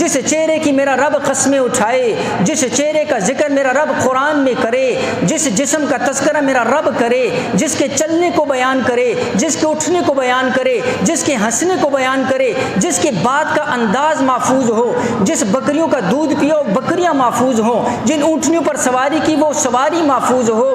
جس چہرے کی میرا رب قسمیں اٹھائے، جس چہرے کا ذکر میرا رب قرآن میں کرے، جس جسم کا تذکرہ میرا رب کرے، جس کے چلنے کو بیان کرے، جس کے اٹھنے کو بیان کرے، جس کے ہنسنے کو بیان کرے، جس کے بات کا انداز محفوظ ہو، جس بکریوں کا دودھ پیو بکریاں محفوظ ہوں، جن اونٹنیوں پر سواری کی وہ سواری محفوظ ہو،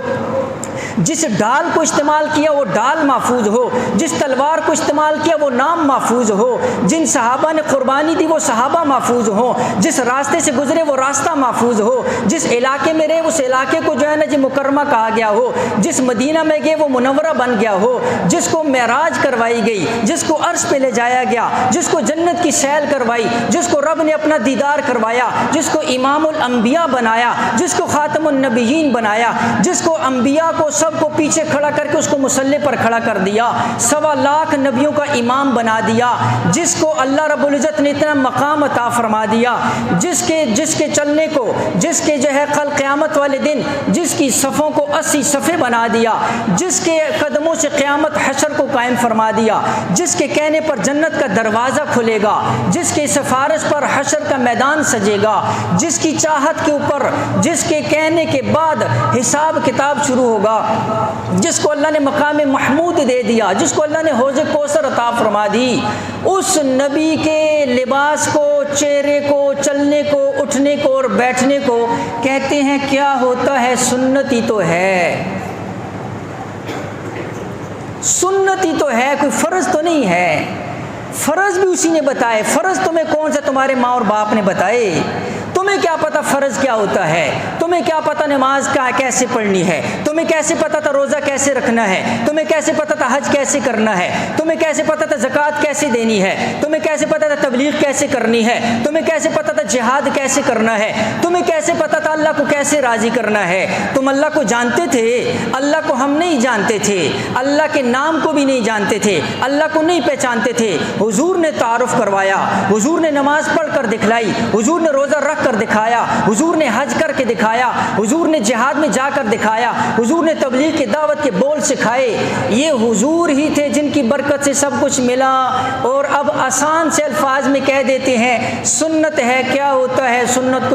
جس ڈال کو استعمال کیا وہ ڈال محفوظ ہو، جس تلوار کو استعمال کیا وہ نام محفوظ ہو، جن صحابہ نے قربانی دی وہ صحابہ محفوظ ہوں، جس راستے سے گزرے وہ راستہ محفوظ ہو، جس علاقے میں رہے اس علاقے کو جو ہے نا جی مکرمہ کہا گیا ہو، جس مدینہ میں گئے وہ منورہ بن گیا ہو، جس کو معراج کروائی گئی، جس کو عرش پہ لے جایا گیا، جس کو جنت کی سیل کروائی، جس کو رب نے اپنا دیدار کروایا، جس کو امام الانبیاء بنایا، جس کو خاتم النبیین بنایا، جس کو انبیاء کو سب کو پیچھے کھڑا کر کے اس کو مصلی پر کھڑا کر دیا، 1.25 لاکھ نبیوں کا امام بنا دیا، جس کو اللہ رب العزت نے اتنا مقام عطا فرما دیا، جس کے چلنے کو، جس کے جو ہے کل قیامت والے دن جس کی صفوں کو 80 صفے بنا دیا، جس کے قدموں سے قیامت حشر کو قائم فرما دیا، جس کے کہنے پر جنت کا دروازہ کھلے گا، جس کے سفارش پر حشر کا میدان سجے گا، جس کی چاہت کے اوپر جس کے کہنے کے بعد حساب کتاب شروع ہوگا، جس کو اللہ نے مقام محمود دے دیا، جس کو اللہ نے حوض کوثر عطا فرما دی، اس نبی کے لباس کو، چہرے کو، چلنے کو، اٹھنے کو اور بیٹھنے کو کہتے ہیں کیا ہوتا ہے؟ سنتی تو ہے، سنتی تو ہے، کوئی فرض تو نہیں ہے۔ فرض بھی اسی نے بتائے، فرض تمہیں کون سا تمہارے ماں اور باپ نے بتائے؟ تمہیں کیا پتا فرض کیا ہوتا ہے؟ تمہیں کیا پتا نماز کا کیسے پڑھنی ہے؟ تمہیں کیسے پتا تھا روزہ کیسے رکھنا ہے؟ تمہیں کیسے پتا تھا حج کیسے کرنا ہے؟ تمہیں کیسے پتا تھا زکوٰۃ کیسے دینی ہے؟ تمہیں کیسے پتا تھا تبلیغ کیسے کرنی ہے؟ تمہیں کیسے پتا تھا جہاد کیسے کرنا ہے؟ تمہیں کیسے پتا تھا اللہ کو کیسے راضی کرنا ہے؟ تم اللہ کو جانتے تھے؟ اللہ کو ہم نہیں جانتے تھے، اللہ کے نام کو بھی نہیں جانتے تھے، اللہ کو نہیں پہچانتے تھے۔ حضور نے تعارف کروایا، حضور نے نماز پڑھ کر دکھلائی، حضور نے روزہ رکھ کر دکھایا، حضور نے حج کر کے دکھایا، حضور نے جہاد میں جا کر دکھایا، حضور نے تبلیغ کی دعوت کے بول سکھائے۔ یہ حضور ہی تھے جن کی برکت سے سب کچھ ملا، اور اب آسان سے الفاظ میں کہہ دیتے ہیں سنت ہے۔ کیا ہوتا ہے سنت؟ کو